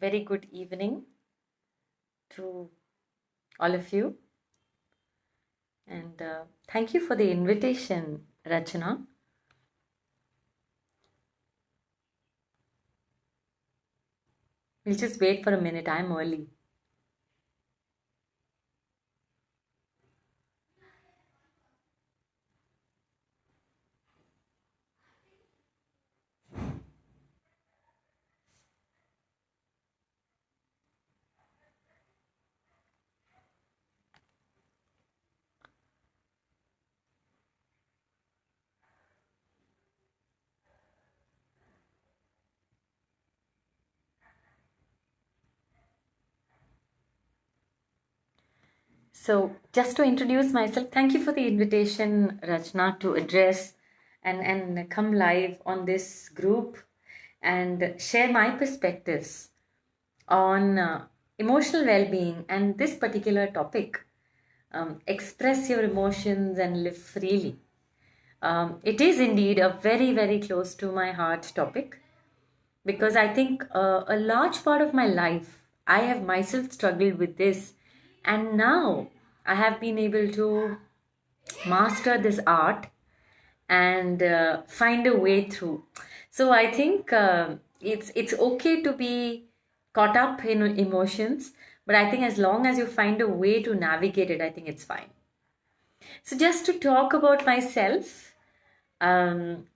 very good evening to all of you. And thank you for the invitation, Rachana. We'll just wait for a minute. I'm early. So, just to introduce myself, thank you for the invitation, Rachna, to address and come live on this group and share my perspectives on emotional well being and this particular topic. Express your emotions and live freely. It is indeed a very, very close to my heart topic because I think a large part of my life I have myself struggled with this, and now I have been able to master this art and find a way through. So I think it's okay to be caught up in emotions, but I think as long as you find a way to navigate it, I think it's fine. So just to talk about myself, um,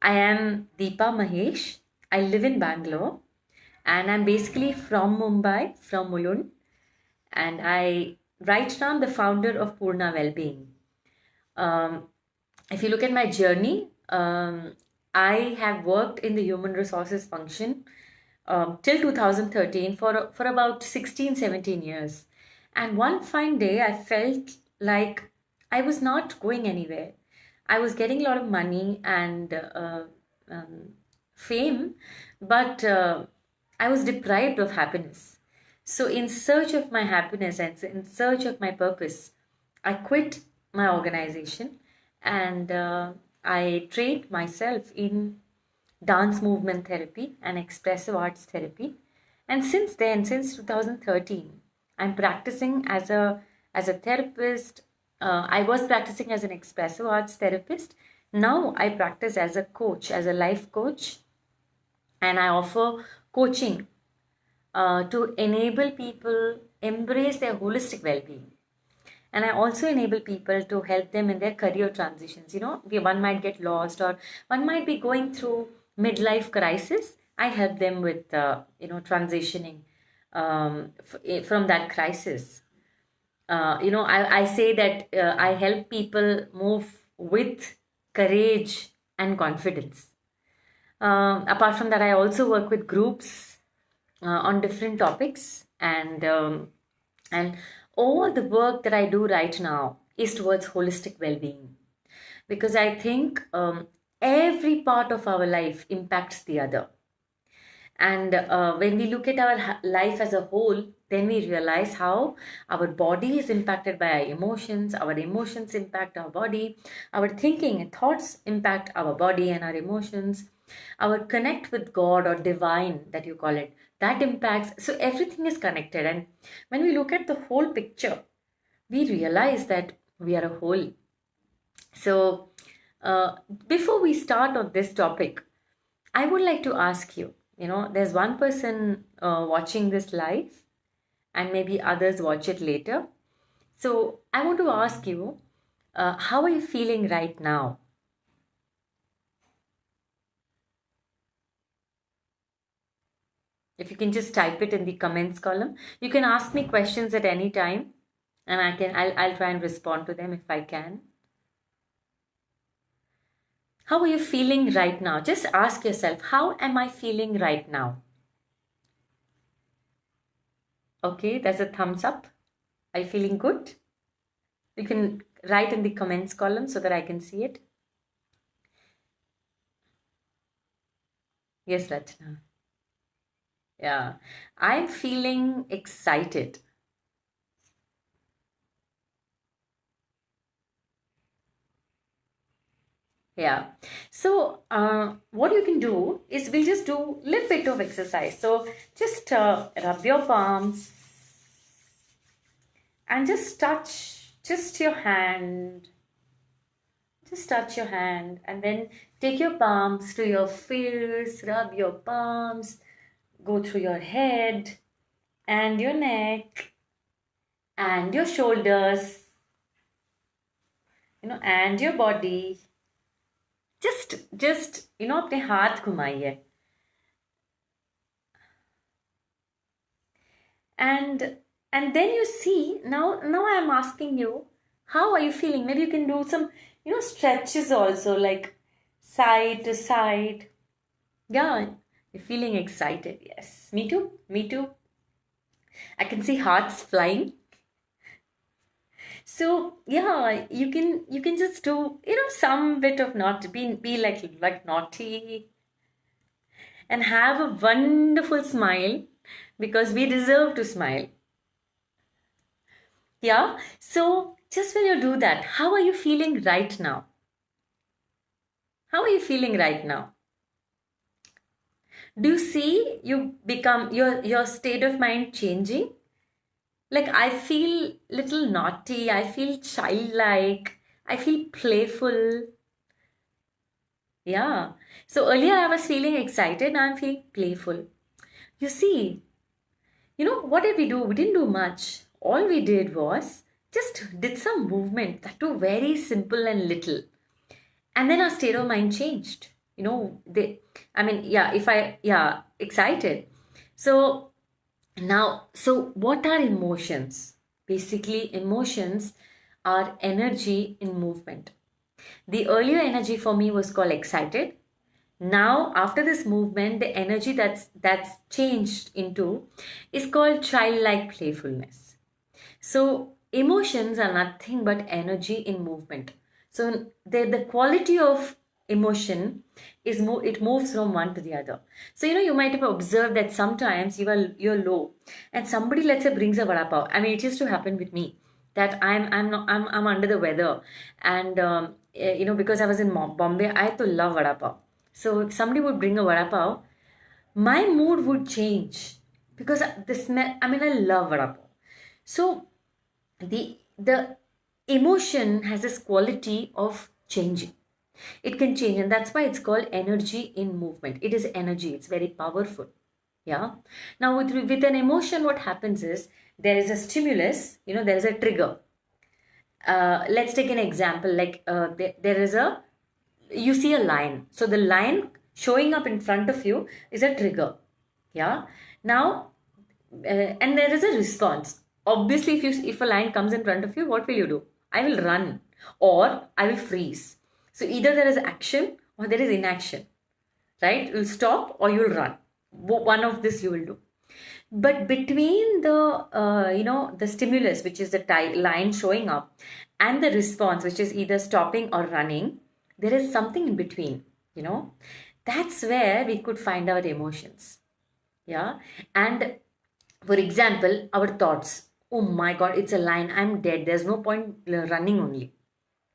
I am Deepa Mahesh. I live in Bangalore and I'm basically from Mumbai, from Mulund. And I, right now, I'm the founder of Purna Wellbeing. Um, if you look at my journey, I have worked in the human resources function till 2013 for about 16, 17 years. And one fine day, I felt like I was not going anywhere. I was getting a lot of money and um, fame, but I was deprived of happiness. So, in search of my happiness and in search of my purpose, I quit my organization and I trained myself in dance movement therapy and expressive arts therapy. And since then, since 2013, I'm practicing as a therapist. I was practicing as an expressive arts therapist. Now I practice as a coach, as a life coach, and I offer coaching to enable people embrace their holistic well-being. And I also enable people to help them in their career transitions. One might get lost or one might be going through midlife crisis. I help them with transitioning from that crisis. I say that I help people move with courage and confidence. Apart from that, I also work with groups on different topics, and all the work that I do right now is towards holistic well-being because I think every part of our life impacts the other. And when we look at our life as a whole, then we realize how our body is impacted by our emotions impact our body, our thinking and thoughts impact our body and our emotions, our connect with God or divine that you call it, that impacts. So everything is connected. And when we look at the whole picture, we realize that we are a whole. So uh, before we start on this topic, I would like to ask you, there's one person watching this live and maybe others watch it later. So I want to ask you, how are you feeling right now? If you can just type it in the comments column. You can ask me questions at any time and I'll try and respond to them if I can. How are you feeling right now? Just ask yourself, how am I feeling right now? Okay, there's a thumbs up. Are you feeling good? You can write in the comments column so that I can see it. Yes, Rachna. Yeah, I'm feeling excited. Yeah. So, what you can do is we'll just do a little bit of exercise. So, just rub your palms and just touch just your hand. Just touch your hand and then take your palms to your face, rub your palms, go through your head and your neck and your shoulders, and your body. just अपने हाथ घुमाइए. And then you see, now I am asking you, how are you feeling? Maybe you can do some stretches also, like side to side. Yeah, you're feeling excited. Yes, me too, me too. I can see hearts flying. So yeah, you can just do some bit of naughty, be like naughty, and have a wonderful smile, because we deserve to smile. Yeah. So just when you do that, how are you feeling right now? How are you feeling right now? Do you see you become your state of mind changing? Like, I feel little naughty, I feel childlike, I feel playful. Yeah. So earlier I was feeling excited, now I'm feeling playful. You see, what did we do? We didn't do much. All we did was just did some movement that too very simple and little. And then our state of mind changed. Excited. So now, so what are emotions? Basically, emotions are energy in movement. The earlier energy for me was called excited. Now, after this movement, the energy that's changed into is called childlike playfulness. So emotions are nothing but energy in movement. So the quality of emotion it moves from one to the other. So you might have observed that sometimes you're low, and somebody, let's say, brings a vada pav. I mean, it used to happen with me that I'm under the weather, and because I was in Bombay, I had to love vada pav. So if somebody would bring a vada pav, my mood would change, because the smell. I mean, I love vada pav. So the emotion has this quality of changing. It can change, and that's why it's called energy in movement. It is energy. It's very powerful. Yeah. Now with an emotion, what happens is there is a stimulus. There is a trigger. Let's take an example. Like there is you see a lion. So the lion showing up in front of you is a trigger. Yeah. Now, and there is a response. Obviously, if a lion comes in front of you, what will you do? I will run, or I will freeze. So either there is action or there is inaction, right? You'll stop or you'll run. One of this you will do. But between the stimulus, which is the line showing up, and the response, which is either stopping or running, there is something in between. That's where we could find our emotions. Yeah. And for example, our thoughts. Oh my God, it's a lion. I'm dead. There's no point running only.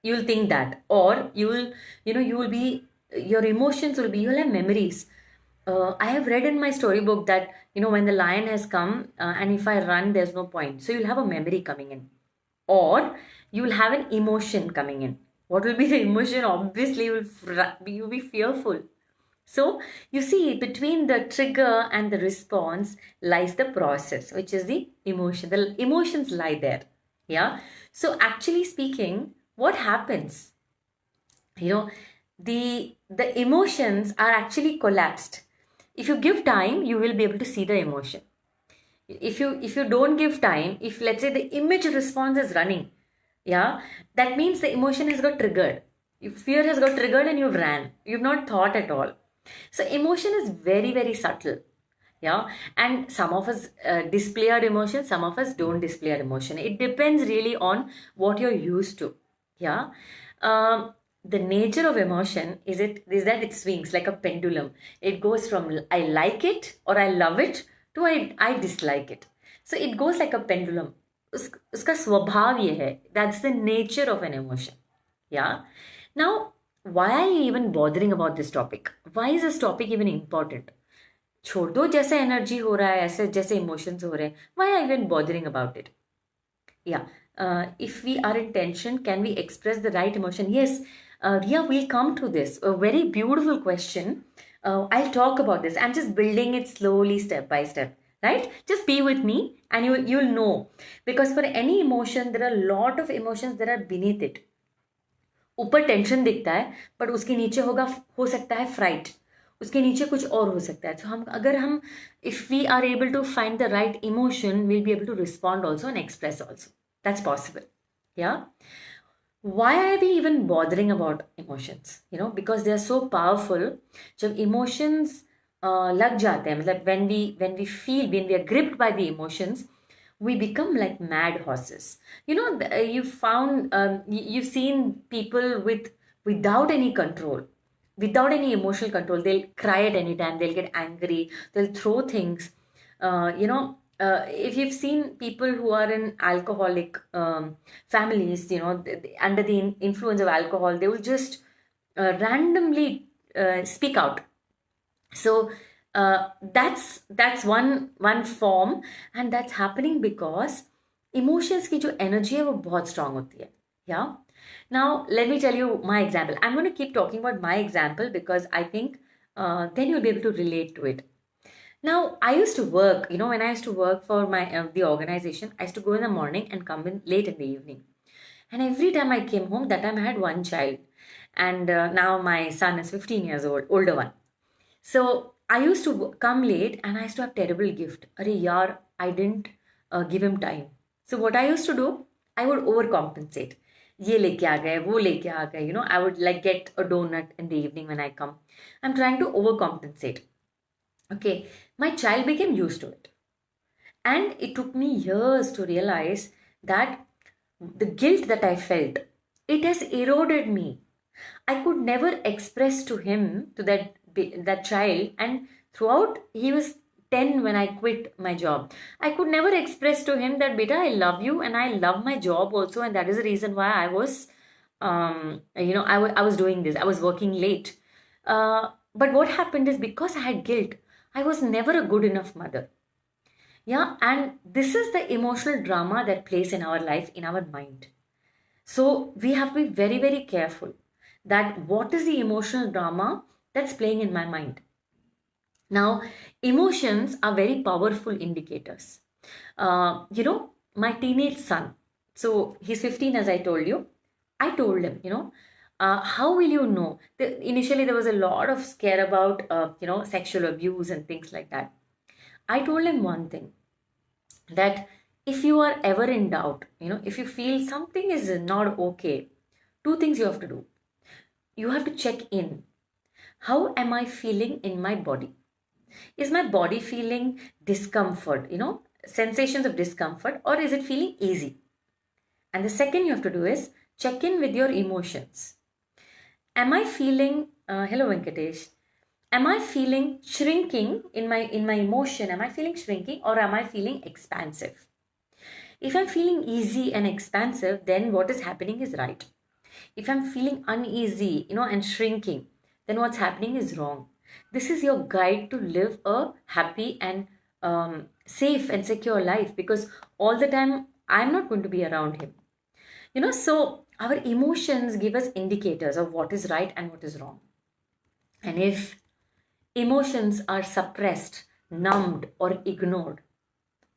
You'll think that, or you will be, your emotions will be, you'll have memories. I have read in my storybook that when the lion has come, and if I run, there's no point. So you'll have a memory coming in, or you will have an emotion coming in. What will be the emotion? Obviously, you'll be fearful. So you see, between the trigger and the response lies the process, which is the emotion. The emotions lie there. Yeah. So actually speaking, what happens? The emotions are actually collapsed. If you give time, you will be able to see the emotion. If you don't give time, if let's say the image response is running, yeah, that means the emotion has got triggered. If fear has got triggered and you've ran, you've not thought at all. So emotion is very, very subtle. Yeah. And some of us display our emotion, some of us don't display our emotion. It depends really on what you're used to. Yeah. The nature of emotion is that it swings like a pendulum. It goes from I like it or I love it to I dislike it. So it goes like a pendulum. उसका स्वभाव ये है. That's the nature of an emotion. Yeah. Now, why are you even bothering about this topic? Why is this topic even important? छोड़ दो, जैसे energy हो रहा है, ऐसे जैसे इमोशंस हो रहे हैं, why are you even bothering about it? Yeah. If we are in tension, can we express the right emotion? Yes. Ria, we'll come to this. A very beautiful question. I'll talk about this. I'm just building it slowly, step by step. Right? Just be with me, and you'll know. Because for any emotion, there are a lot of emotions that are beneath it. ऊपर tension दिखता है, but उसके नीचे हो सकता है freight, उसके नीचे कुछ और हो सकता है. तो हम if we are able to find the right emotion, will be able to respond also and express also. That's possible. Yeah why are we even bothering about emotions? Because they are so powerful. जब emotions लग जाते हैं, मतलब when we are gripped by the emotions, we become like mad horses. You've seen people without any control, without any emotional control. They'll cry at any time, they'll get angry, they'll throw things. If you've seen people who are in alcoholic families, under the influence of alcohol, they will just randomly speak out. So that's one form, and that's happening because emotions की जो energy है वो बहुत strong होती है. Yeah. Now let me tell you my example. I'm going to keep talking about my example because I think then you'll be able to relate to it. Now, I used to work, when I used to work for the organization, I used to go in the morning and come in late in the evening. And every time I came home, that time I had one child. And now my son is 15 years old, older one. So I used to come late and I used to have terrible gift. Arey yaar, I didn't give him time. So what I used to do, I would overcompensate. Ye leke aa gaye, wo leke aa gaye. I would like get a donut in the evening when I come. I'm trying to overcompensate. Okay, my child became used to it. And it took me years to realize that the guilt that I felt, it has eroded me. I could never express to him, to that child, and throughout he was 10 when I quit my job. I could never express to him that, beta, I love you and I love my job also, and that is the reason why I was, I was doing this. I was working late. But what happened is, because I had guilt, I was never a good enough mother. Yeah, and this is the emotional drama that plays in our life, in our mind. So we have to be very, very careful that what is the emotional drama that's playing in my mind. Now, emotions are very powerful indicators. My teenage son, so he's 15, as I told you. I told him, how will you know? Initially, there was a lot of scare about, sexual abuse and things like that. I told him one thing, that if you are ever in doubt, if you feel something is not okay, two things you have to do. You have to check in. How am I feeling in my body? Is my body feeling discomfort, sensations of discomfort, or is it feeling easy? And the second you have to do is check in with your emotions. Am I feeling, hello Venkatesh, am I feeling shrinking in my emotion? Am I feeling shrinking, or am I feeling expansive? If I'm feeling easy and expansive, then what is happening is right. If I'm feeling uneasy, and shrinking, then what's happening is wrong. This is your guide to live a happy and safe and secure life, because all the time I'm not going to be around him. So our emotions give us indicators of what is right and what is wrong. And if emotions are suppressed, numbed, or ignored,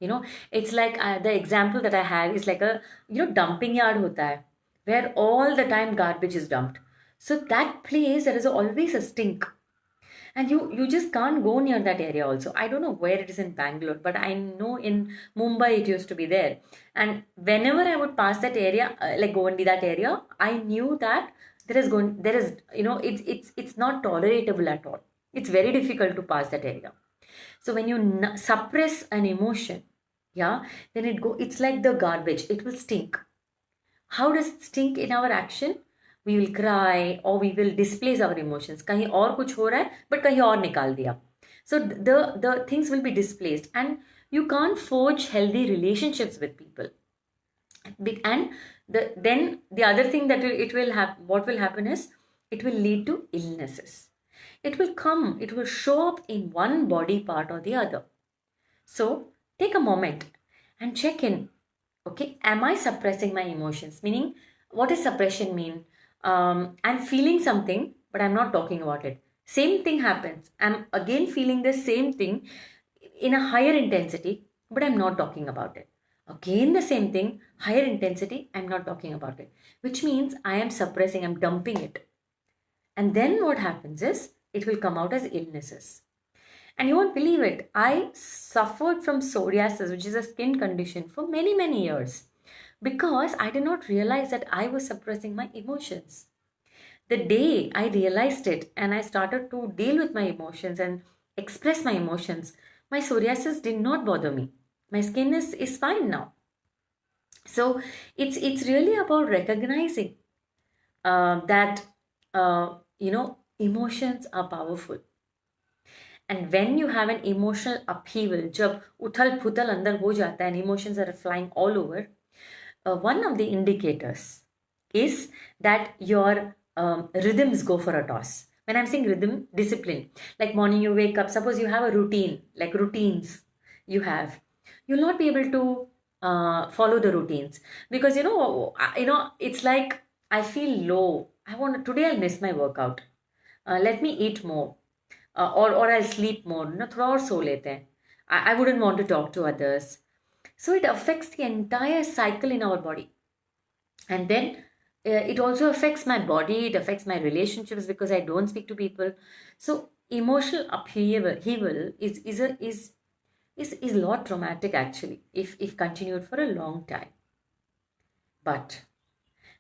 it's like the example that I have is like a dumping yard hota hai, where all the time garbage is dumped. So that place, there is always a stink, and you just can't go near that area also. I don't know where it is in Bangalore, but I know in Mumbai it used to be there. And whenever I would pass that area, like go into that area, I knew that it's not tolerable at all. It's very difficult to pass that area. So when you suppress an emotion, then it's like the garbage, it will stink. How does it stink in our action? We will cry, or we will displace our emotions. कहीं और कुछ हो रहा है, but कहीं और निकाल दिया. So the things will be displaced, and you can't forge healthy relationships with people. And then the other thing that what will happen is, it will lead to illnesses. It will show up in one body part or the other. So take a moment and check in. Okay, am I suppressing my emotions? Meaning, what does suppression mean? I'm feeling something, but I'm not talking about it. Same thing happens. I'm again feeling the same thing in a higher intensity, but I'm not talking about it. Again, the same thing, higher intensity, I'm not talking about it. Which means I am suppressing, I'm dumping it. And then what happens is it will come out as illnesses. And you won't believe it. I suffered from psoriasis, which is a skin condition, for many, many years because I did not realize that I was suppressing my emotions. The day I realized it and I started to deal with my emotions and express my emotions, my psoriasis did not bother me. My skin is fine now. So it's really about recognizing that emotions are powerful. And when you have an emotional upheaval, जब उथल पुथल अंदर हो जाता है and emotions are flying all over, one of the indicators is that your rhythms go for a toss. When I'm saying rhythm, discipline, like morning you wake up, suppose you have a routine, like routines you have, you'll not be able to follow the routines because it's like I feel low. Today I'll miss my workout. Let me eat more, or I'll sleep more. थोड़ा और सो लेते हैं. I wouldn't want to talk to others. So it affects the entire cycle in our body. And then it also affects my body, it affects my relationships because I don't speak to people. So emotional upheaval is a lot traumatic actually if continued for a long time. But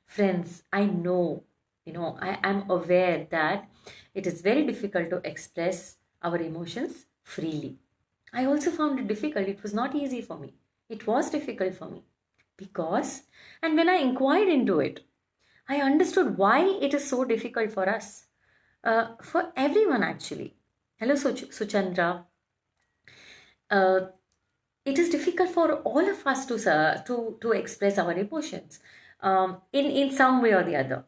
friends, I know, I am aware that it is very difficult to express our emotions freely. I also found it difficult. It was not easy for me. It was difficult for me because, and when I inquired into it, I understood why it is so difficult for us, for everyone actually. Hello, Suchandra. Uh, it is difficult for all of us to express our emotions in some way or the other,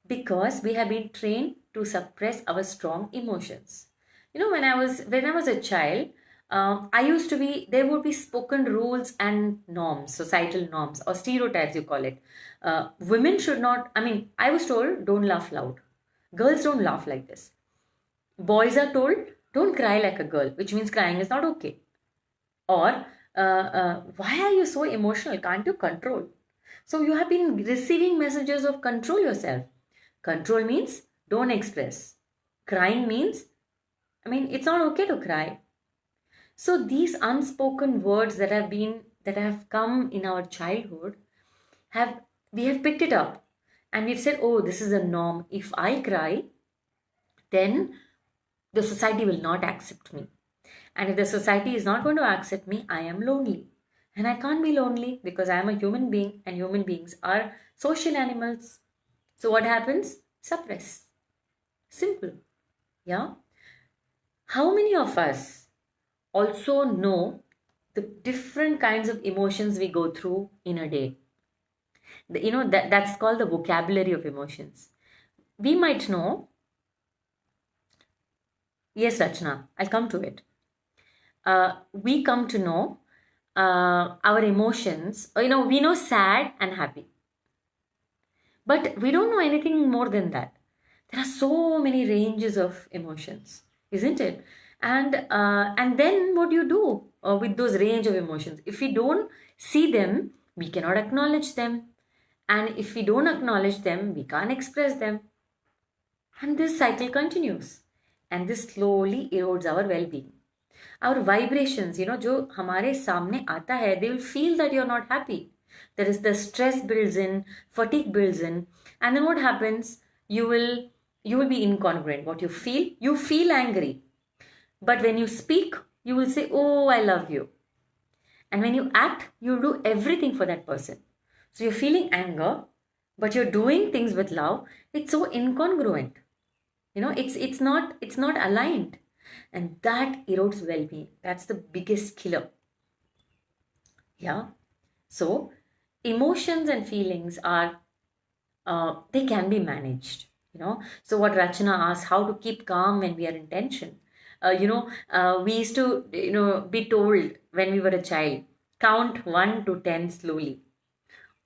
because we have been trained to suppress our strong emotions. When I was a child, I used to be there would be spoken rules and norms, societal norms or stereotypes you call it. Women should not. I mean, I was told don't laugh loud. Girls don't laugh like this. Boys are told don't cry like a girl, which means crying is not okay. Or why are you so emotional? Can't you control? So you have been receiving messages of control yourself. Control means don't express. Crying means, it's not okay to cry. So these unspoken words that have come in our childhood, we have picked it up and we've said, oh, this is a norm. If I cry, then the society will not accept me. And if the society is not going to accept me, I am lonely. And I can't be lonely because I am a human being and human beings are social animals. So what happens? Suppress. Simple. Yeah. How many of us also know the different kinds of emotions we go through in a day? That's called the vocabulary of emotions. We might know. Yes, Rachna, I'll come to it. We come to know our emotions. We know sad and happy. But we don't know anything more than that. There are so many ranges of emotions, isn't it? And then what do you do with those range of emotions? If we don't see them, we cannot acknowledge them. And if we don't acknowledge them, we can't express them. And this cycle continues. And this slowly erodes our well-being. Our vibrations, जो हमारे सामने आता है, they will feel that you're not happy. There is the stress builds in, fatigue builds in, and then what happens? You will be incongruent. What you feel angry, but when you speak, you will say, "Oh, I love you," and when you act, you do everything for that person. So you're feeling anger, but you're doing things with love. It's so incongruent. It's not aligned, and that erodes well-being. That's the biggest killer. Yeah. So emotions and feelings are they can be managed. So what Rachana asked, how to keep calm when we are in tension. We used to be told when we were a child, count 1 to 10 slowly,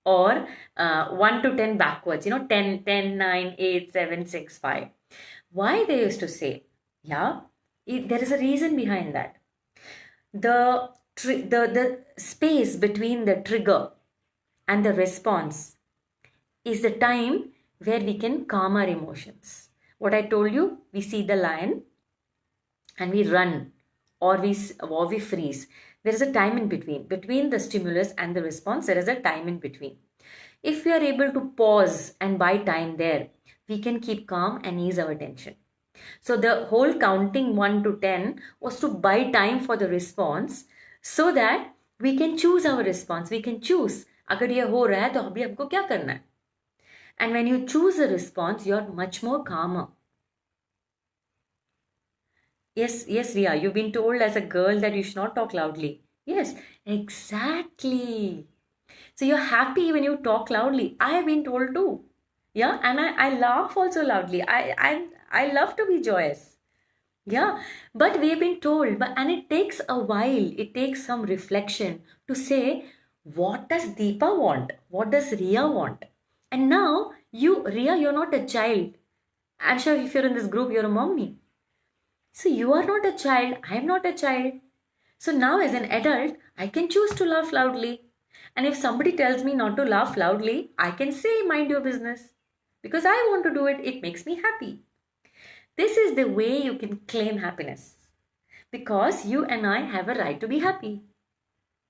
or 1 to 10 backwards, 10, 10, 9, 8, 7, 6, 5. Why they used to say? Yeah, there is a reason behind that. The space between the trigger and the response is the time where we can calm our emotions. What I told you, we see the lion and we run, or we freeze. There is a time in between the stimulus and the response. There is a time in between. If we are able to pause and buy time there, we can keep calm and ease our tension. So the whole counting 1 to 10 was to buy time for the response, so that we can choose our response. We can choose, अगर ये हो रहा है तो अभी हमको क्या करना है. And when you choose a response, you're much more calmer. Yes, Ria, you've been told as a girl that you should not talk loudly. Yes, exactly. So you're happy when you talk loudly. I have been told too. Yeah, and I laugh also loudly. I love to be joyous. Yeah, but we've been told, and it takes a while, it takes some reflection to say, what does Deepa want? What does Ria want? And now, Ria, you're not a child. I'm sure if you're in this group, you're a mommy. So you are not a child, I am not a child. So now, as an adult, I can choose to laugh loudly. And if somebody tells me not to laugh loudly, I can say, mind your business. Because I want to do it, it makes me happy. This is the way you can claim happiness. Because you and I have a right to be happy.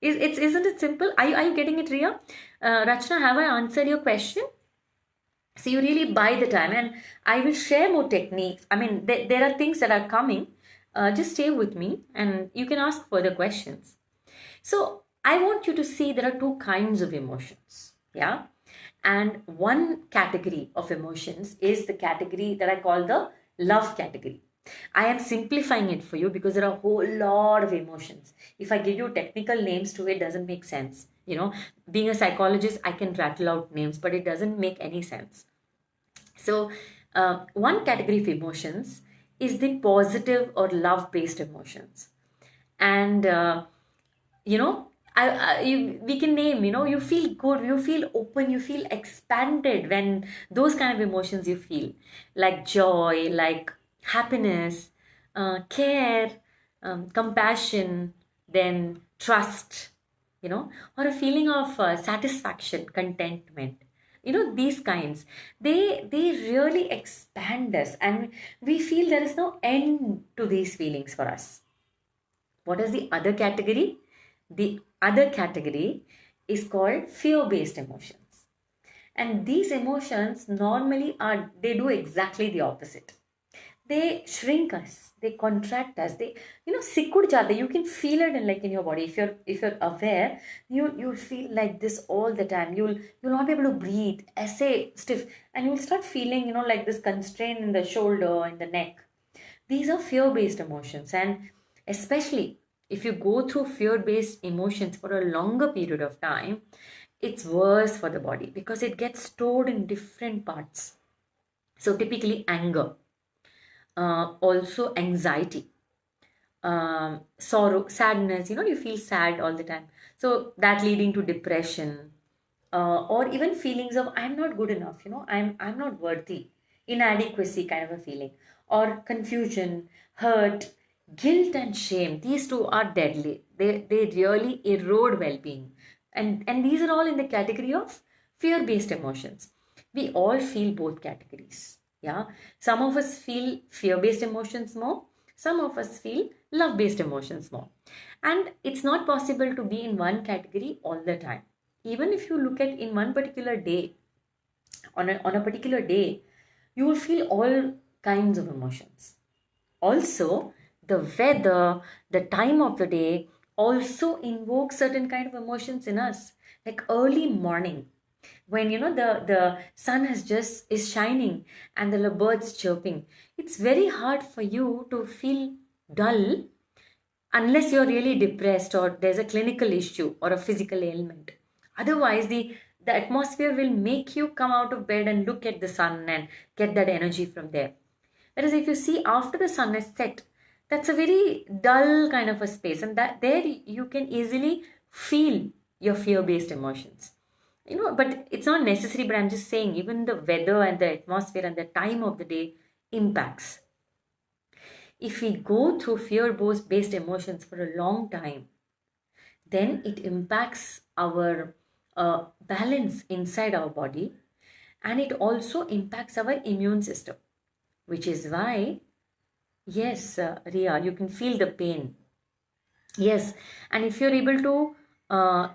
Isn't it simple? Are you getting it, Ria? Rachna, have I answered your question? So you really buy the time, and I will share more techniques. I mean, there are things that are coming. Just stay with me and you can ask further questions. So I want you to see there are two kinds of emotions. Yeah. And one category of emotions is the category that I call the love category. I am simplifying it for you because there are a whole lot of emotions. If I give you technical names to it, doesn't make sense. Being a psychologist, I can rattle out names, but it doesn't make any sense. So, one category of emotions is the positive or love-based emotions, and we can name. You feel good, you feel open, you feel expanded when those kind of emotions you feel, like joy, like happiness, care, compassion, then trust, or a feeling of satisfaction, contentment. These kinds, they really expand us, and we feel there is no end to these feelings for us. What is the other category? The other category is called fear-based emotions. And these emotions normally they do exactly the opposite. They shrink us, they contract us, they sikud jate. You can feel it in your body. If you're aware, you'll feel like this all the time. You'll not be able to breathe, essay stiff, and you'll start feeling like this constraint in the shoulder, in the neck. These are fear-based emotions, and especially if you go through fear-based emotions for a longer period of time, it's worse for the body because it gets stored in different parts. So typically anger, also anxiety, sorrow, sadness. You feel sad all the time. So that leading to depression, or even feelings of I'm not good enough. I'm not worthy, inadequacy kind of a feeling, or confusion, hurt, guilt, and shame. These two are deadly. They really erode well-being, and these are all in the category of fear-based emotions. We all feel both categories. Yeah, some of us feel fear-based emotions more. Some of us feel love-based emotions more. And it's not possible to be in one category all the time. Even if you look at in one particular day, on a particular day, you will feel all kinds of emotions. Also, the weather, the time of the day also invokes certain kind of emotions in us. Like early morning, when the sun has just is shining and the birds chirping, it's very hard for you to feel dull unless you're really depressed or there's a clinical issue or a physical ailment. Otherwise, The atmosphere will make you come out of bed and look at the sun and get that energy from there. Whereas if you see after the sun is set, that's a very dull kind of a space, and that there you can easily feel your fear-based emotions. But it's not necessary, but I'm just saying even the weather and the atmosphere and the time of the day impacts. If we go through fear-based emotions for a long time, then it impacts our balance inside our body, and it also impacts our immune system, which is why, yes, Ria, you can feel the pain. Yes, and if you're able to,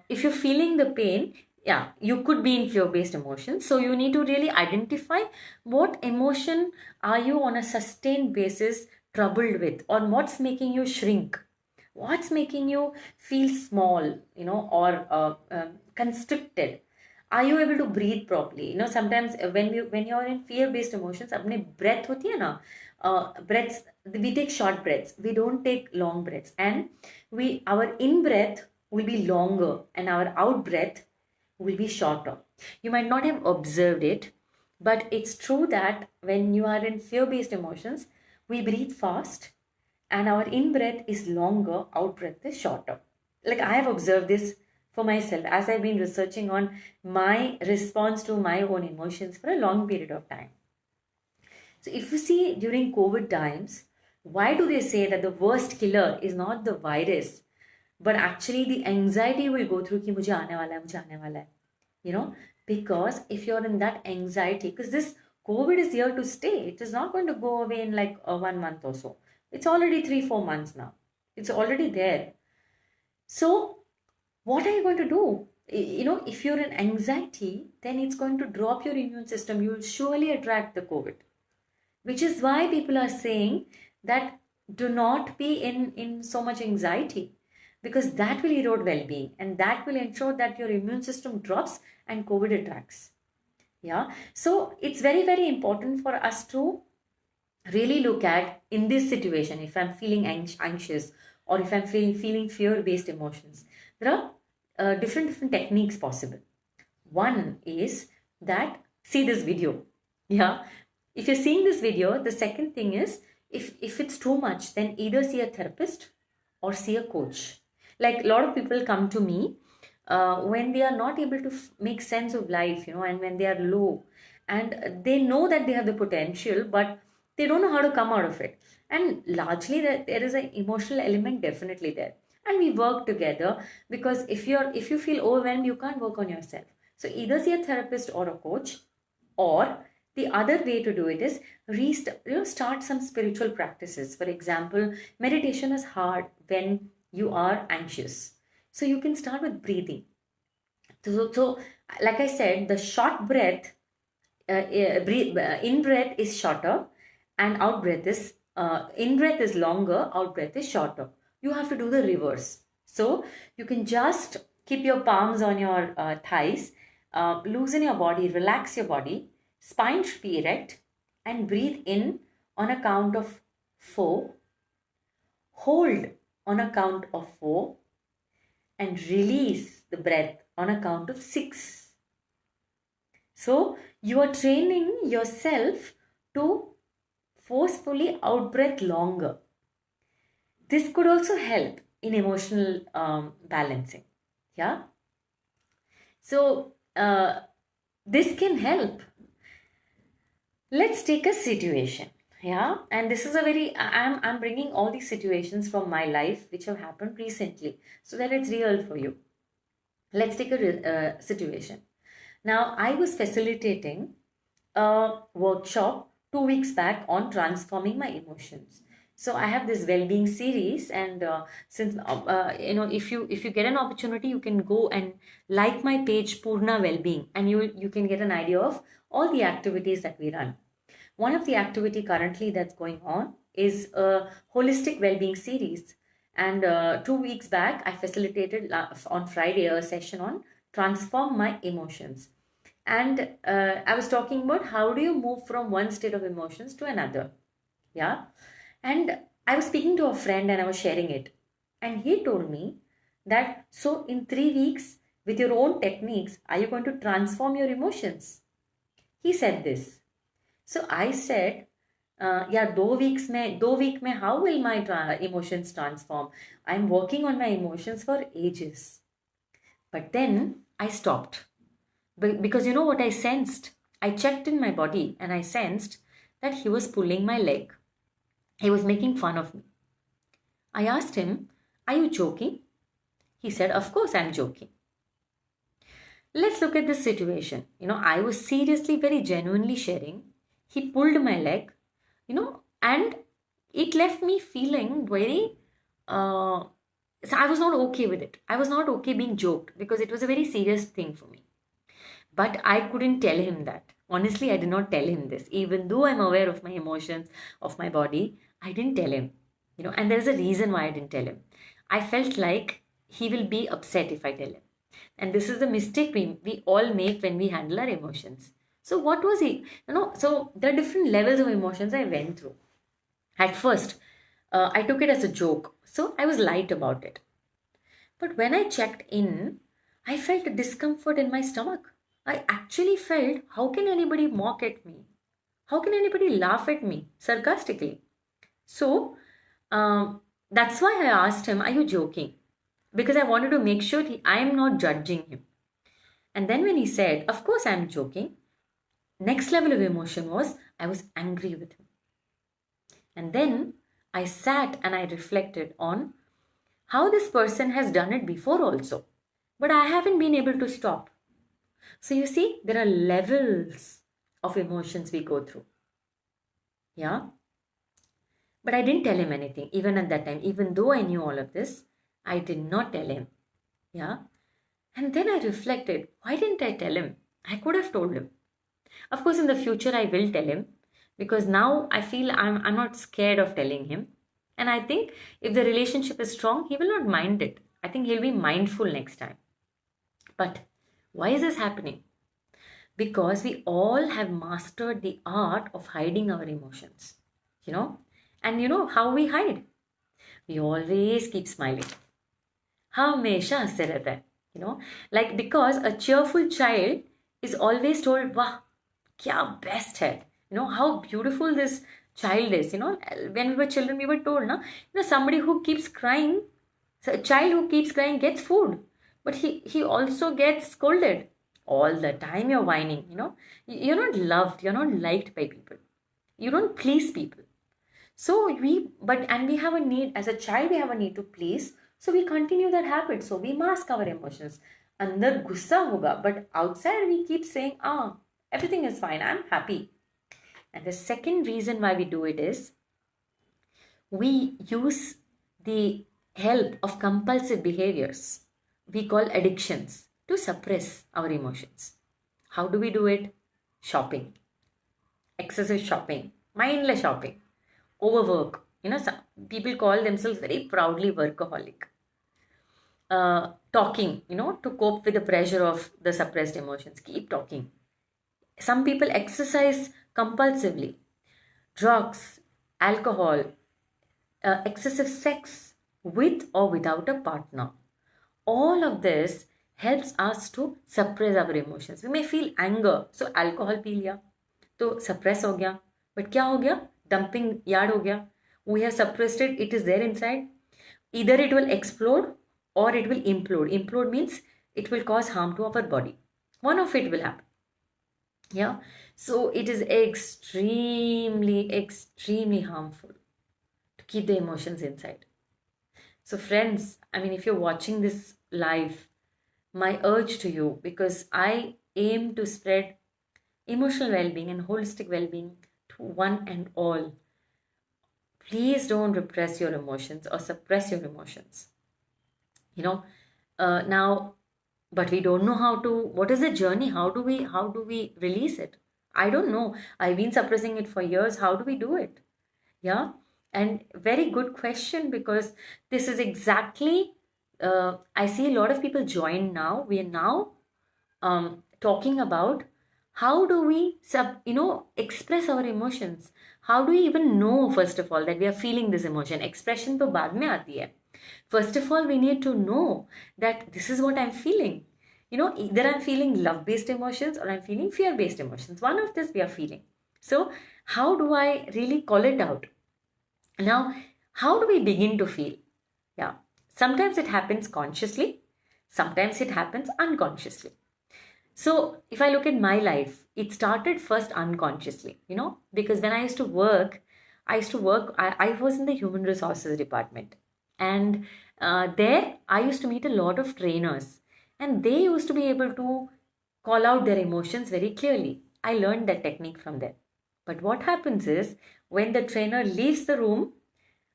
if you're feeling the pain, yeah, you could be in fear-based emotions. So you need to really identify what emotion are you on a sustained basis troubled with, or what's making you shrink, what's making you feel small, or constricted. Are you able to breathe properly? Sometimes when you're in fear-based emotions, अपने breath होती है ना, breaths, we take short breaths, we don't take long breaths, and our in breath will be longer and our out breath will be shorter. You might not have observed it, but it's true that when you are in fear-based emotions, we breathe fast and our in breath is longer, out breath is shorter. Like I have observed this for myself as I've been researching on my response to my own emotions for a long period of time. So if you see during COVID times, why do they say that the worst killer is not the virus, but actually the anxiety will go through कि मुझे आने वाला है, मुझे आने वाला है. Because if you're in that anxiety, because this COVID is here to stay, it is not going to go away in like 1 month or so. It's already 3-4 months now. It's already there. So what are you going to do? If you're in anxiety, then it's going to drop your immune system. You will surely attract the COVID, which is why people are saying that do not be in so much anxiety, because that will erode well-being and that will ensure that your immune system drops and COVID attracts. Yeah, so it's very, very important for us to really look at in this situation. If I'm feeling anxious or if I'm feeling fear-based emotions, there are different techniques possible. One is that see this video. Yeah, if you're seeing this video, the second thing is if it's too much, then either see a therapist or see a coach. Like a lot of people come to me when they are not able to make sense of life, and when they are low, and they know that they have the potential, but they don't know how to come out of it. And largely, there is an emotional element definitely there, and we work together, because if you feel overwhelmed, you can't work on yourself. So either see a therapist or a coach, or the other way to do it is start some spiritual practices. For example, meditation is hard when you are anxious, so you can start with breathing. So like I said, the short breath, in breath is shorter, and out breath is in breath is longer, out breath is shorter. You have to do the reverse. So you can just keep your palms on your thighs, loosen your body, relax your body, spine should be erect, and breathe in on a count of 4, hold on a count of 4, and release the breath on a count of 6. So you are training yourself to forcefully out breath longer. This could also help in emotional balancing. Yeah. So this can help. Let's take a situation. Yeah, and this is a very I'm bringing all these situations from my life which have happened recently, so that it's real for you. Let's take a situation. Now, I was facilitating a workshop 2 weeks back on transforming my emotions. So I have this well-being series, and since if you get an opportunity, you can go and like my page Purna Wellbeing, and you can get an idea of all the activities that we run. One of the activity currently that's going on is a holistic well-being series, and 2 weeks back I facilitated on Friday a session on transform my emotions. And I was talking about how do you move from one state of emotions to another. Yeah. And I was speaking to a friend and I was sharing it. And he told me that so in 3 weeks, With your own techniques, are you going to transform your emotions? He said this. So I said, yeah, 2 week mein how will my emotions transform? I'm working on my emotions for ages. But then I stopped. Because you know what I sensed? I checked in my body and I sensed that he was pulling my leg. He was making fun of me. I asked him, are you joking? He said, of course I'm joking. Let's look at this situation. I was seriously, very genuinely sharing. He pulled my leg, and it left me feeling very. So I was not okay with it. I was not okay being joked because it was a very serious thing for me. But I couldn't tell him that. Honestly, I did not tell him this. Even though I'm aware of my emotions, of my body, I didn't tell him. And there's a reason why I didn't tell him. I felt like he will be upset if I tell him. And this is the mistake we all make when we handle our emotions. So what was he? So there are different levels of emotions I went through. At first, I took it as a joke. So I was light about it. But when I checked in, I felt a discomfort in my stomach. I actually felt, how can anybody mock at me? How can anybody laugh at me sarcastically? So that's why I asked him, are you joking? Because I wanted to make sure I am not judging him. And then when he said, of course I'm joking, next level of emotion was I was angry with him. And then I sat and I reflected on how this person has done it before also. But I haven't been able to stop. So you see, there are levels of emotions we go through. Yeah. But I didn't tell him anything, even at that time. Even though I knew all of this, I did not tell him. Yeah. And then I reflected, why didn't I tell him? I could have told him. Of course, in the future, I will tell him because now I feel I'm not scared of telling him. And I think if the relationship is strong, he will not mind it. I think he'll be mindful next time. But why is this happening? Because we all have mastered the art of hiding our emotions, and how we hide. We always keep smiling. हमेशा हंसते रहता है, like because a cheerful child is always told, वाह क्या best है, how beautiful this child is. When we were children we were told, somebody who keeps crying, so a child who keeps crying gets food, but he also gets scolded all the time. You're whining, you're not loved, you're not liked by people, you don't please people. So we have a need, as a child we have a need to please, so we continue that habit, so we mask our emotions. Andar gussa hoga, but outside we keep saying, everything is fine, I'm happy. And the second reason why we do it is we use the help of compulsive behaviors we call addictions to suppress our emotions. How do we do it? Shopping, excessive shopping, mindless shopping, overwork. Some people call themselves very proudly workaholic. Talking, to cope with the pressure of the suppressed emotions. Keep talking. Some people exercise compulsively. Drugs, alcohol, excessive sex with or without a partner. All of this helps us to suppress our emotions. We may feel anger, so alcohol P लिया तो suppress हो गया. But क्या हो गया? Dumping yard हो गया. We have suppressed it. It is there inside. Either it will explode or it will implode. Implode means it will cause harm to our body. One of it will happen. Yeah. So it is extremely, extremely harmful to keep the emotions inside. So friends, if you're watching this live, my urge to you, because I aim to spread emotional well-being and holistic well-being to one and all, please don't repress your emotions or suppress your emotions. Now, but we don't know what is the journey? How do we release it? I don't know. I've been suppressing it for years. How do we do it? Yeah. And very good question, because this is exactly, I see a lot of people join now. We are now talking about how do we express our emotions. How do we even know, first of all, that we are feeling this emotion? Expression to baad mein aati hai. First of all, we need to know that this is what I'm feeling. Either I'm feeling love-based emotions or I'm feeling fear-based emotions. One of this we are feeling. So how do I really call it out? Now, how do we begin to feel? Yeah, sometimes it happens consciously, sometimes it happens unconsciously. So if I look at my life, it started first unconsciously, because when I was in the human resources department. And there I used to meet a lot of trainers, and they used to be able to call out their emotions very clearly. I learned that technique from them. But what happens is, when the trainer leaves the room,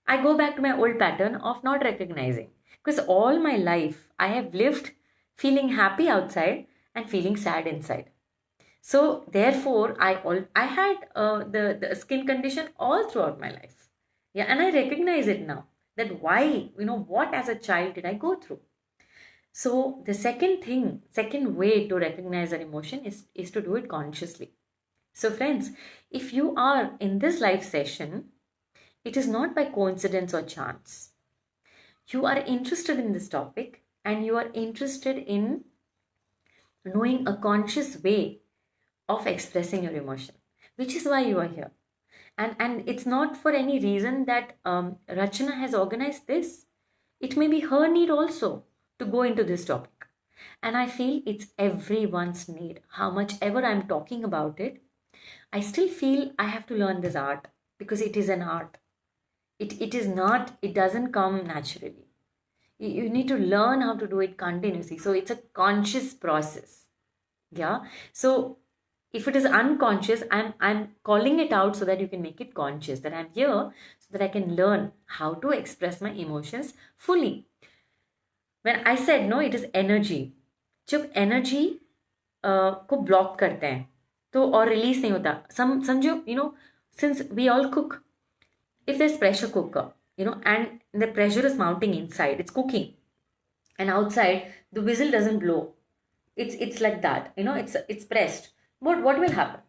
I go back to my old pattern of not recognizing. Because all my life, I have lived feeling happy outside and feeling sad inside. So therefore, I had the skin condition all throughout my life. Yeah, and I recognize it now, that why, what as a child did I go through. So the second way to recognize an emotion is to do it consciously. So friends, if you are in this live session, it is not by coincidence or chance. You are interested in this topic and you are interested in knowing a conscious way of expressing your emotion, which is why you are here. And it's not for any reason that Rachana has organized this. It may be her need also to go into this topic. And I feel it's everyone's need. How much ever I'm talking about it, I still feel I have to learn this art, because it is an art. It is not, it doesn't come naturally. You need to learn how to do it continuously. So it's a conscious process. Yeah. So if it is unconscious, I'm calling it out so that you can make it conscious, that I'm here so that I can learn how to express my emotions fully. When I said no, it is energy. जब energy को block करते हैं तो और release नहीं होता. समझो, since we all cook, if there's pressure cooker, and the pressure is mounting inside, it's cooking, and outside the whistle doesn't blow, it's like that, it's pressed. What will happen?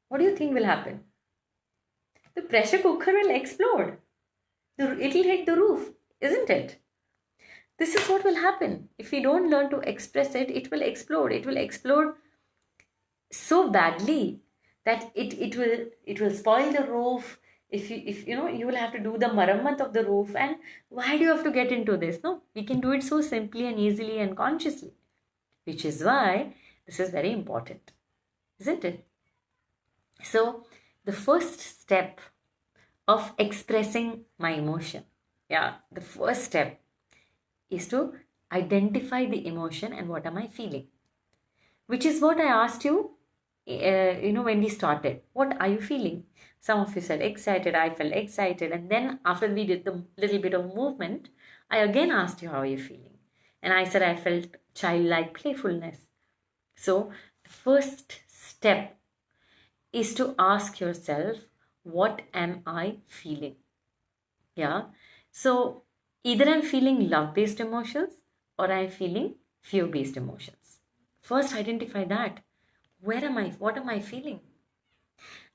What do you think will happen? The pressure cooker will explode. It'll hit the roof, isn't it? This is what will happen. If we don't learn to express it, it will explode. It will explode so badly that it will spoil the roof. If you will have to do the marammat of the roof. And why do you have to get into this? No, we can do it so simply and easily and consciously, which is why this is very important, isn't it? So the first step of expressing my emotion, the first step is to identify the emotion and what am I feeling, which is what I asked you, when we started. What are you feeling? Some of you said excited. I felt excited. And then after we did the little bit of movement, I again asked you, how are you feeling? And I said I felt childlike playfulness. So the first step is to ask yourself, what am I feeling? Yeah. So either I'm feeling love-based emotions or I'm feeling fear-based emotions. First, identify that. What am I feeling?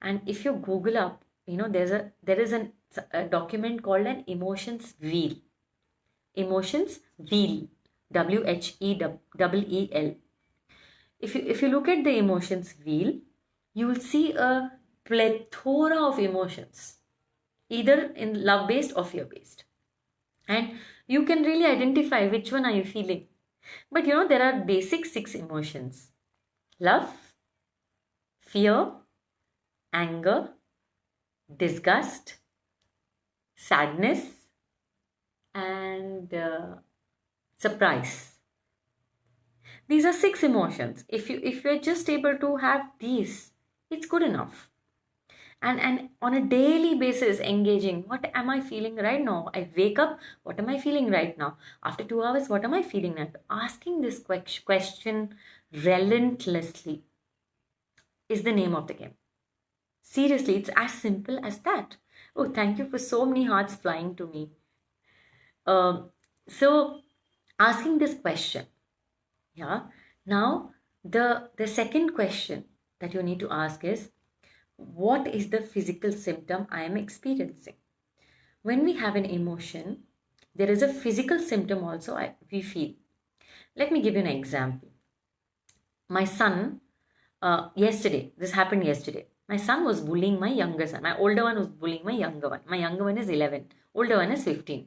And if you Google up, there is a document called an emotions wheel. Emotions wheel. WHEEL. If you look at the emotions wheel, you will see a plethora of emotions, either in love-based or fear-based. And you can really identify which one are you feeling. But there are basic 6 emotions: love, fear, anger, disgust, sadness, and surprise. These are 6 emotions. If you're just able to have these, it's good enough. And on a daily basis, engaging, what am I feeling right now? I wake up, what am I feeling right now? After 2 hours, what am I feeling now? Asking this question relentlessly is the name of the game. Seriously, it's as simple as that. Oh, thank you for so many hearts flying to me. So asking this question, now the second question that you need to ask is, what is the physical symptom I am experiencing? When we have an emotion, there is a physical symptom also we feel. Let me give you an example. My son, yesterday, this happened yesterday. My son was bullying my younger son. My older one was bullying my younger one. My younger one is 11. Older one is 15.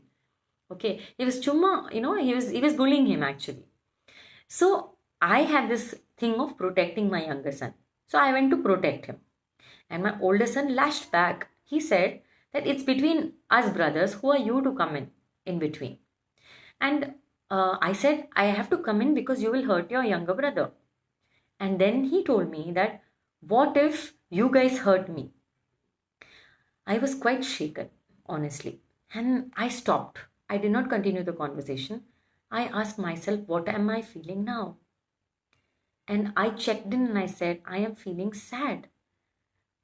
Okay. He was chumma, he was bullying him actually. So I had this thing of protecting my younger son. So I went to protect him. And my older son lashed back. He said that it's between us brothers. Who are you to come in between? And I said, I have to come in because you will hurt your younger brother. And then he told me that, what if you guys hurt me? I was quite shaken, honestly. And I stopped. I did not continue the conversation. I asked myself, what am I feeling now? And I checked in and I said, I am feeling sad.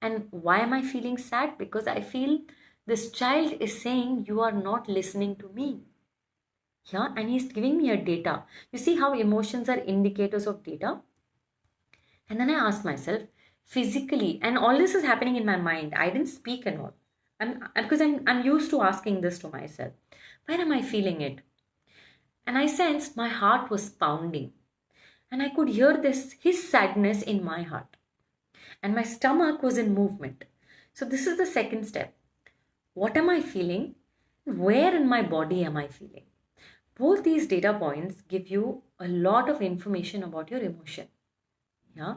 And why am I feeling sad? Because I feel this child is saying, you are not listening to me. Yeah, and he's giving me a data. You see how emotions are indicators of data? And then I asked myself, physically, and all this is happening in my mind. I didn't speak and all. Because I'm used to asking this to myself. Where am I feeling it? And I sensed my heart was pounding. And I could hear his sadness in my heart. And my stomach was in movement. So this is the second step. What am I feeling? Where in my body am I feeling? Both these data points give you a lot of information about your emotion. Yeah.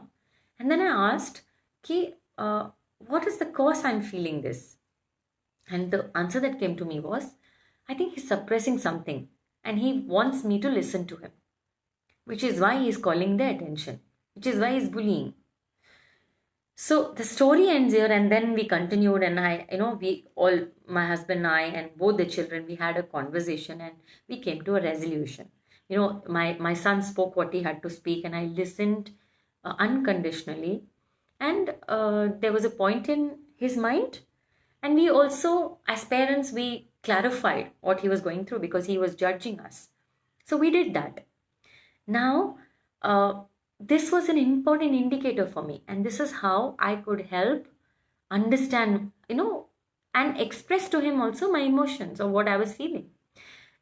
And then I asked, what is the cause I'm feeling this? And the answer that came to me was, I think he's suppressing something and he wants me to listen to him, which is why he's calling the attention, which is why he's bullying. So the story ends here, and then we continued, and my husband and I, and both the children, we had a conversation and we came to a resolution. My son spoke what he had to speak, and I listened unconditionally. And there was a point in his mind, and we also, as parents, we clarified what he was going through because he was judging us. So we did that. Now, this was an important indicator for me, and this is how I could help understand, and express to him also my emotions or what I was feeling.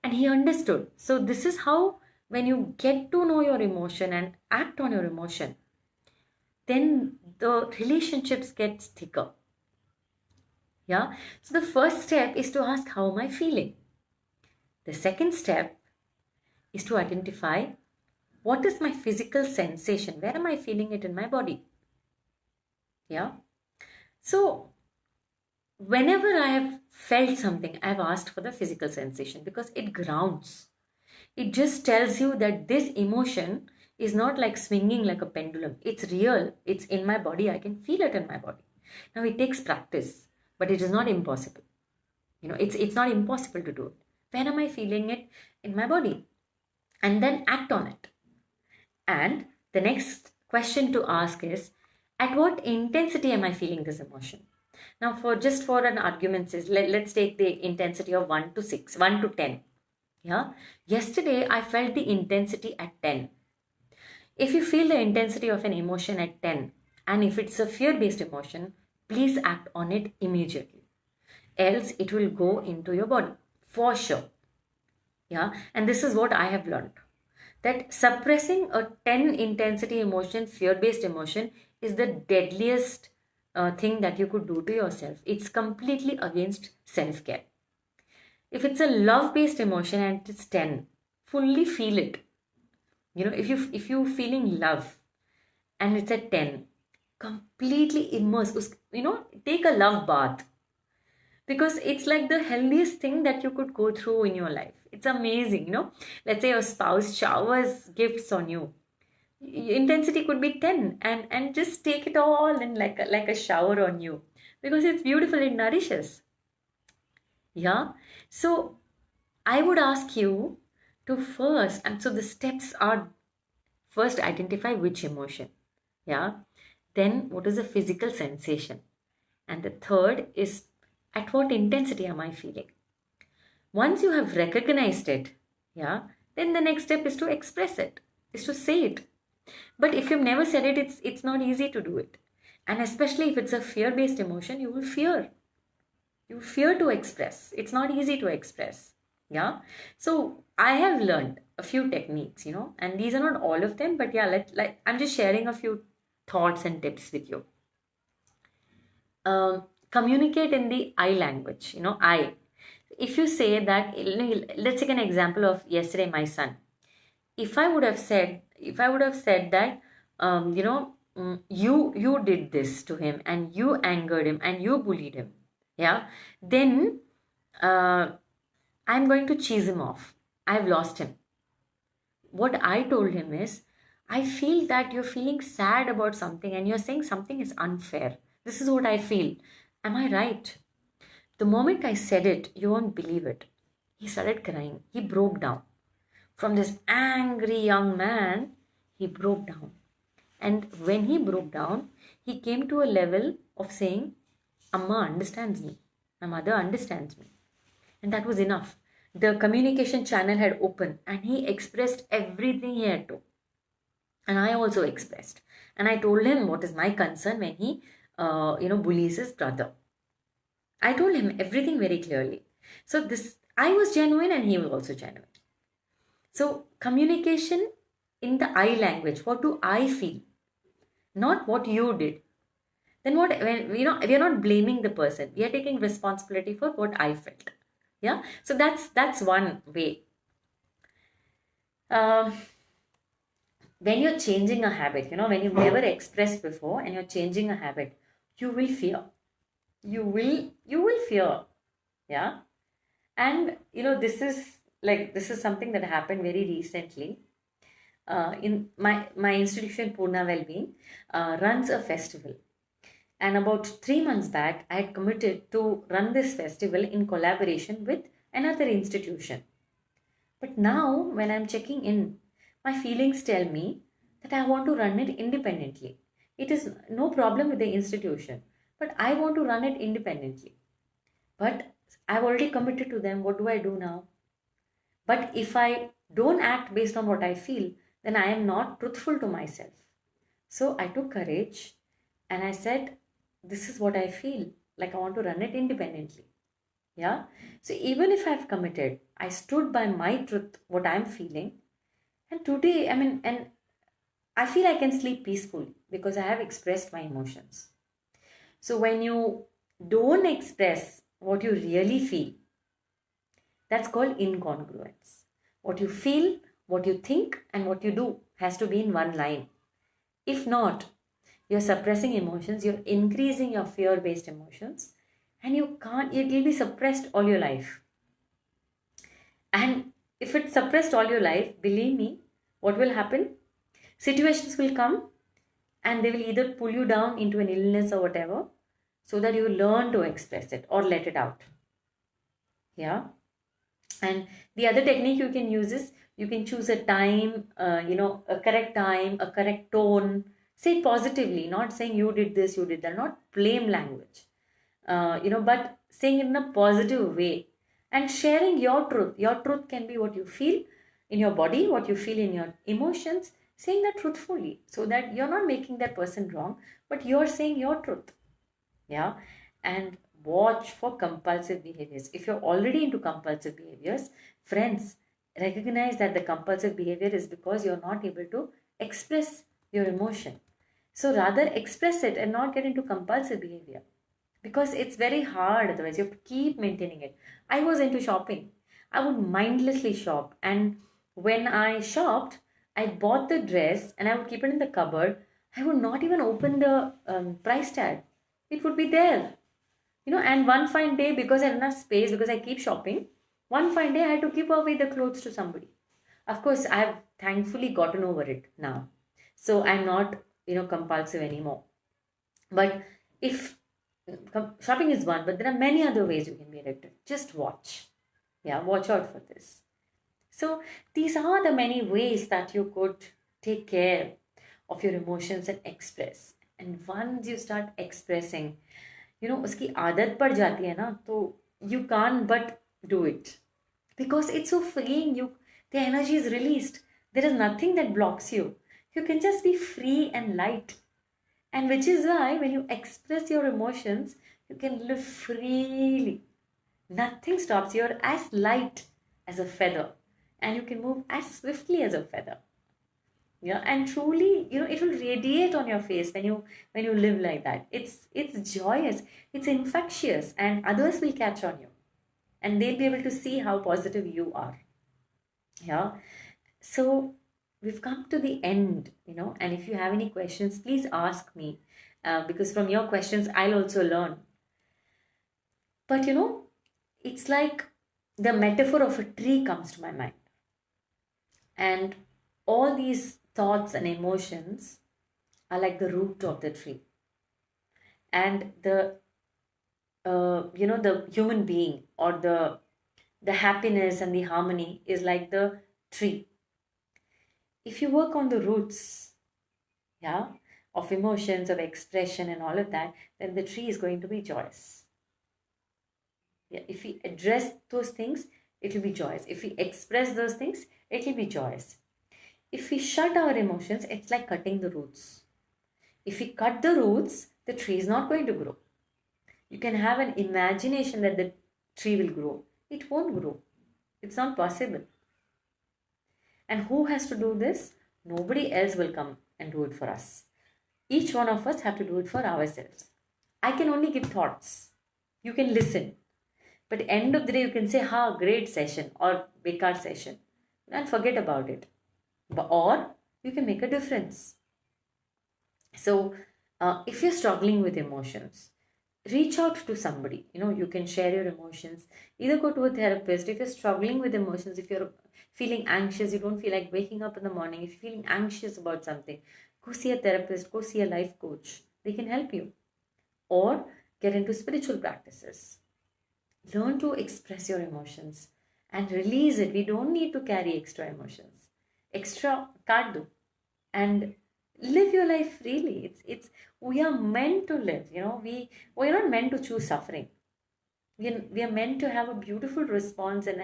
And he understood. So this is how, when you get to know your emotion and act on your emotion, then the relationships get thicker. Yeah. So the first step is to ask, how am I feeling? The second step is to identify, what is my physical sensation? Where am I feeling it in my body? Yeah. So whenever I have felt something, I've asked for the physical sensation because it grounds. It just tells you that this emotion is not like swinging like a pendulum. It's real. It's in my body. I can feel it in my body. Now it takes practice, but it is not impossible. It's not impossible to do it. Where am I feeling it in my body? And then act on it. And the next question to ask is, at what intensity am I feeling this emotion? Now, for an argument, let's take the intensity of 1 to 6, 1 to 10. Yeah. Yesterday, I felt the intensity at 10. If you feel the intensity of an emotion at 10, and if it's a fear-based emotion, please act on it immediately. Else, it will go into your body for sure. Yeah. And this is what I have learned, that suppressing a 10 intensity emotion, fear-based emotion, is the deadliest thing that you could do to yourself. It's completely against self-care. If it's a love-based emotion and it's 10, fully feel it. If you're feeling love and it's at 10, completely immerse. Take a love bath, because it's like the healthiest thing that you could go through in your life. It's amazing. Let's say your spouse showers gifts on you. Intensity could be 10, and just take it all in like a shower on you, because it's beautiful. It nourishes. Yeah. So I would ask you to first, and so the steps are, first identify which emotion. Yeah. Then what is the physical sensation? And the third is, at what intensity am I feeling? Once you have recognized it, yeah, then the next step is to express it, is to say it. But if you've never said it, it's not easy to do it. And especially if it's a fear-based emotion, you will fear. You fear to express. It's not easy to express. Yeah. So I have learned a few techniques, and these are not all of them, but yeah, I'm just sharing a few thoughts and tips with you. Communicate in the I language, I. If you say that, let's take an example of yesterday, my son. If I would have said that, you did this to him and you angered him and you bullied him, yeah, then uh, I'm going to cheese him off. I've lost him. What I told him is, I feel that you're feeling sad about something and you're saying something is unfair. This is what I feel. Am I right? The moment I said it, you won't believe it. He started crying. He broke down. From this angry young man, he broke down. And when he broke down, he came to a level of saying, Amma understands me. My mother understands me. And that was enough. The communication channel had opened and he expressed everything he had to. And I also expressed. And I told him what is my concern when he, bullies his brother. I told him everything very clearly. So I was genuine and he was also genuine. So communication in the I language, what do I feel? Not what you did. Then we are not blaming the person. We are taking responsibility for what I felt. Yeah. So that's one way. When you're changing a habit, when you've never expressed before and you're changing a habit, you will fear. You will fear. Yeah. And this is something that happened very recently. In my institution, Purna Wellbeing, runs a festival. And about 3 months back, I had committed to run this festival in collaboration with another institution. But now, when I'm checking in, my feelings tell me that I want to run it independently. It is no problem with the institution, but I want to run it independently. But I've already committed to them. What do I do now? But if I don't act based on what I feel, then I am not truthful to myself. So I took courage and I said, this is what I feel. Like I want to run it independently. Yeah. So even if I've committed, I stood by my truth, what I'm feeling. And today, and I feel I can sleep peacefully because I have expressed my emotions. So when you don't express what you really feel, that's called incongruence. What you feel, what you think, and what you do has to be in one line. If not, you're suppressing emotions, you're increasing your fear-based emotions, and it will be suppressed all your life. And if it's suppressed all your life, believe me, what will happen? Situations will come and they will either pull you down into an illness or whatever, so that you learn to express it or let it out. Yeah. And the other technique you can use is, you can choose a time, a correct time, a correct tone. Say positively, not saying you did this, you did that, not blame language, but saying it in a positive way and sharing your truth. Your truth can be what you feel in your body, what you feel in your emotions, saying that truthfully so that you're not making that person wrong, but you're saying your truth. Yeah. And watch for compulsive behaviors. If you're already into compulsive behaviors, friends, recognize that the compulsive behavior is because you're not able to express your emotion. So rather express it and not get into compulsive behavior, because it's very hard otherwise. You have to keep maintaining it. I was into shopping. I would mindlessly shop, and when I shopped, I bought the dress and I would keep it in the cupboard. I would not even open the price tag. It would be there, and one fine day, because I had enough space, because I keep shopping, one fine day I had to give away the clothes to somebody. Of course, I have thankfully gotten over it now, so I'm not compulsive anymore. But if shopping is one, but there are many other ways you can be addicted. Just watch. Yeah, watch out for this. So these are the many ways that you could take care of your emotions and express. And once you start expressing, उसकी आदत पड़ जाती है ना, तो you can't but do it, because it's so freeing. The energy is released. There is nothing that blocks you. You can just be free and light. And which is why when you express your emotions, you can live freely. Nothing stops you. You're as light as a feather. and you can move as swiftly as a feather. Yeah, and truly, it will radiate on your face when you live like that. It's joyous, it's infectious, and others will catch on you, and they'll be able to see how positive you are. Yeah. So we've come to the end, and if you have any questions, please ask me, because from your questions, I'll also learn. But it's like the metaphor of a tree comes to my mind, and all these thoughts and emotions are like the root of the tree, and the human being, or the happiness and the harmony is like the tree. If you work on the roots, yeah, of emotions, of expression, and all of that, then the tree is going to be joyous. Yeah, if we address those things, it will be joyous. If we express those things, it will be joyous. If we shut our emotions, it's like cutting the roots. If we cut the roots, the tree is not going to grow. You can have an imagination that the tree will grow. It won't grow. It's not possible. And who has to do this? Nobody else will come and do it for us. Each one of us have to do it for ourselves. I can only give thoughts. You can listen. But end of the day, you can say, ha, great session or bekar session, and forget about it. Or you can make a difference. So if you're struggling with emotions, reach out to somebody. You can share your emotions. Either go to a therapist. If you're struggling with emotions, if you're feeling anxious, you don't feel like waking up in the morning, if you're feeling anxious about something, go see a therapist, go see a life coach. They can help you. Or get into spiritual practices. Learn to express your emotions and release it. We don't need to carry extra emotions. Extra can't do. And live your life freely. It's we are meant to live. We're not meant to choose suffering. We are meant to have a beautiful response and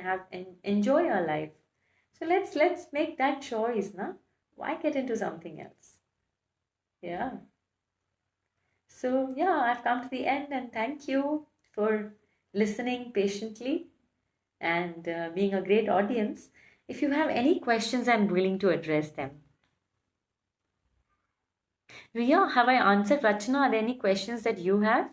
enjoy our life. So let's make that choice, na? Why get into something else? Yeah. So yeah, I've come to the end, and thank you for listening patiently and being a great audience. If you have any questions, I'm willing to address them. Ria, have I answered? Rachna, are there any questions that you have?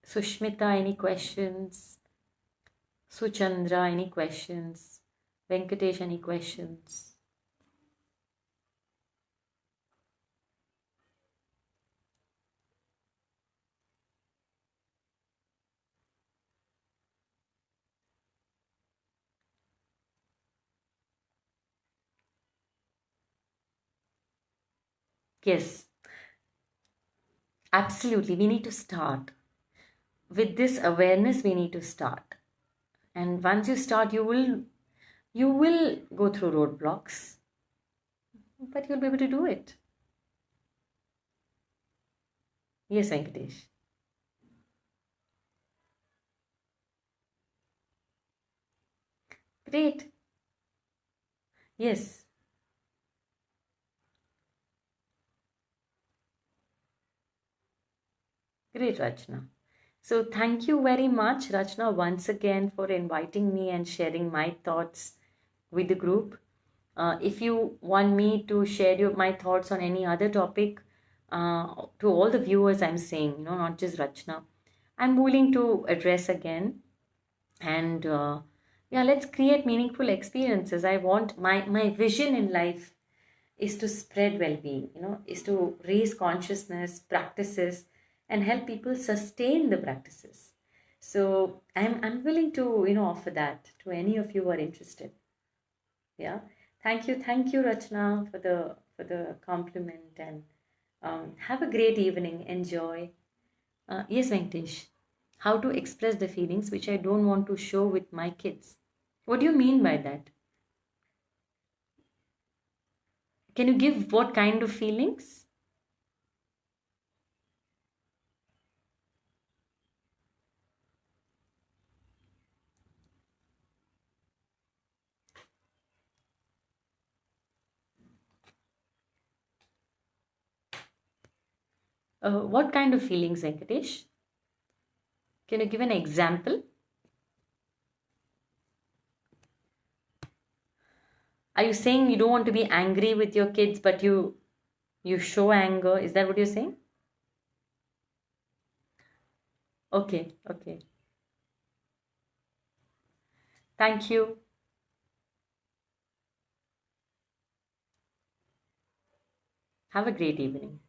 Sushmita, any questions? Suchandra, any questions? Venkatesh, any questions? Yes, absolutely. We need to start. With this awareness, we need to start. And once you start, you will go through roadblocks, but you'll be able to do it. Yes, Venkatesh. Great. Yes. Great, Rachna. So, thank you very much, Rachna, once again for inviting me and sharing my thoughts with the group. If you want me to share my thoughts on any other topic, to all the viewers, I'm saying, not just Rachna, I'm willing to address again. And yeah, let's create meaningful experiences. I want my vision in life is to spread well-being, is to raise consciousness practices and help people sustain the practices. So I'm willing to offer that to any of you who are interested. Yeah. Thank you, Rachna, for the compliment, and have a great evening. Enjoy. Yes, Venkatesh. How to express the feelings which I don't want to show with my kids? What do you mean by that? Can you give what kind of feelings? What kind of feelings, Venkatesh? Can you give an example? Are you saying you don't want to be angry with your kids, but you show anger? Is that what you're saying? Okay, okay. Thank you. Have a great evening.